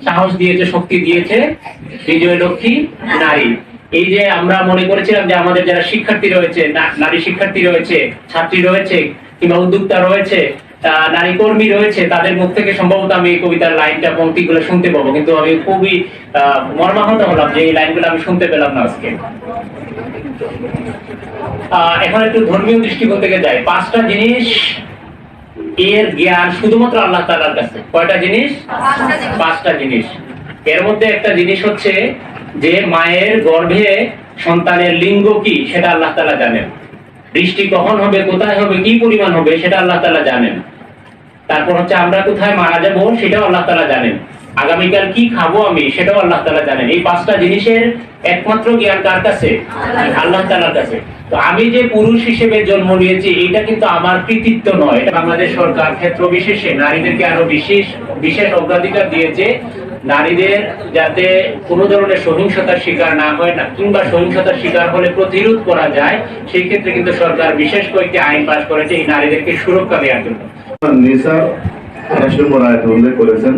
সাহস দিয়েছে, শক্তি দিয়েছে বিজয় লক্ষ্মী নারী। এই যে আমরা মনে করেছিলাম যে আমাদের যারা শিক্ষার্থী রয়েছে, নারী শিক্ষার্থী রয়েছে, ছাত্রী রয়েছে, কিংবা উদ্যোক্তা রয়েছে, নারী কর্মী রয়েছে, তাদের মুখ থেকে সম্ভবত আমি এই কবিতার লাইনটা, পংক্তিগুলো শুনতে পাবো, কিন্তু আমি খুবই মর্মাহত হলাম যে এই লাইনগুলো আমি শুনতে পেলাম না আজকে। এখন একটু ধর্মীয় দৃষ্টিকোণ থেকে যাই। 5টা জিনিস এর জ্ঞান শুধুমাত্র আল্লাহ তাআলার কাছে। কয়টা জিনিস? 5টা জিনিস। এর মধ্যে একটা জিনিস হচ্ছে যে মায়ের গর্ভে সন্তানের লিঙ্গ কি সেটা আল্লাহ তাআলা জানেন। বৃষ্টি কখন হবে, কোথায় হবে, কি পরিমাণ হবে সেটা আল্লাহ তাআলা জানেন। তারপর হচ্ছে আমরা কোথায় মারা যাব সেটাও আল্লাহ তাআলা জানেন। আগামীকাল কি খাবো আমি সেটাও আল্লাহ তাআলা জানেন। এই 5টা জিনিসের একমাত্র জ্ঞান কার কাছে? আল্লাহ তাআলার কাছে। তো আমি যে পুরুষ হিসেবে জন্ম নিয়েছি এটা কিন্তু আমার কৃতিত্ব নয়। এটা বাংলাদেশ সরকার ক্ষেত্র বিশেষে নারীদেরকে আরো বিশেষ অগ্রাধিকার দিয়েছে, নারীদের যাতে কোনো ধরনের সহিংসতার শিকার না হয় না, কিংবা সহিংসতার শিকার হলে প্রতিরোধ করা যায়, সেই ক্ষেত্রে কিন্তু সরকার বিশেষ কয়েকটি আইন পাস করেছে এই নারীদেরকে সুরক্ষা দেওয়ার জন্য। নিসার 28 নম্বর আয়াতে উল্লেখ করেছেন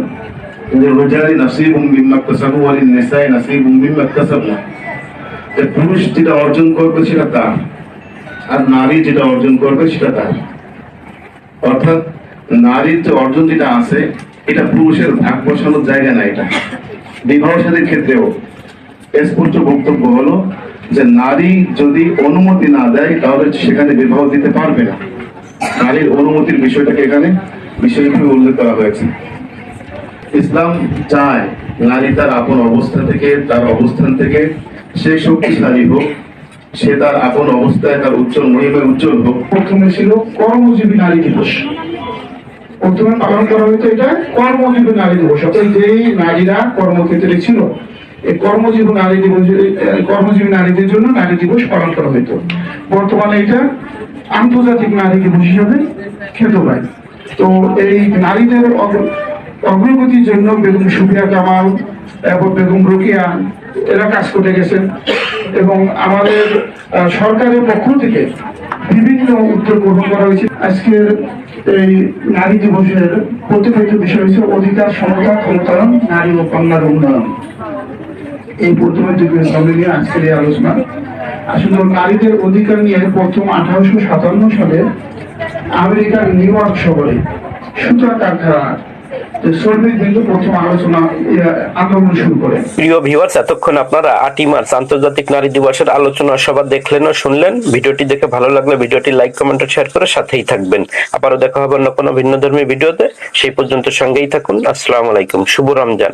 যে রিজালি নাসিবুম মিম্মা ইকতাসাবু ওয়া লিন-নিসাই নাসিবুম মিম্মা ইকতাসাবনা, যে পুরুষ যেটা অর্জন করবে সেটা তার, আর নারী যেটা অর্জন করবে সেটা তার। অর্থাৎ নারীর যে অর্জন যেটা আছে এটা পুরুষের ভাগ বসানোর জায়গা না। এটা বিবাহ শাদীর ক্ষেত্রেও স্পষ্ট বক্তব্য হলো যে নারী যদি অনুমতি না দেয় তাহলে সেখানে বিবাহ দিতে পারবে না। নারীর অনুমতির বিষয়টাকে এখানে বিশেষভাবে উল্লেখ করা হয়েছে। ইসলাম চায় নারী তার আপন অবস্থা থেকে, তার অবস্থান থেকে সে শক্তিশালী হোক, সে তার আপন অবস্থায় তার উজ্জ্বল মহিমায় উজ্জ্বল হোক। প্রথমে ছিল কর্মজীবী নারী দিবস, প্রথমে পালন করা হতো এটা কর্মজীবী নারী দিবস। অর্থাৎ যেই নারীরা কর্মক্ষেত্রে ছিল এই কর্মজীবী নারী দিবস, কর্মজীবী নারীদের জন্য নারী দিবস পালন করা হতো। বর্তমানে এটা আন্তর্জাতিক নারী দিবস হিসাবে খ্যাত হয়। তো এই নারীদের অগ্রগতির জন্য বেগম সুফিয়া কামাল এবং বেগম রোকেয়া এরা কাজ করে গেছেন, এবং আমাদের সরকারের পক্ষ থেকে বিভিন্ন উদ্যোগ গ্রহণ করা হয়েছে। আজকের এই নারী দিবসের প্রতিপাদ্য বিষয় হচ্ছে অধিকার, সমতা, ক্ষমতায়ন, নারী ও কন্যার উন্নয়ন। এই প্রতিপাদ্য বিষয় নিয়ে আজকের এই আলোচনা। আসলে নারীদের অধিকার নিয়ে প্রথম 1857 সালে আমেরিকার নিউ ইয়র্ক শহরে সুতা কারখানার শ্রমিক বিন্দু প্রথম আলোচনা আন্দোলন শুরু করে। প্রিয় ভিউয়ার্স, এতক্ষণ আপনারা 8ই মার্চ আন্তর্জাতিক নারী দিবসের আলোচনা সভা দেখলেন ও শুনলেন। ভিডিওটি দেখে ভালো লাগলে ভিডিওটি লাইক, কমেন্ট ও শেয়ার করে সাথেই থাকবেন। আবারও দেখা হবে অন্য কোনো ভিন্নধর্মী ভিডিওতে। সেই পর্যন্ত সঙ্গেই থাকুন। আসসালামু আলাইকুম। শুভ রমজান।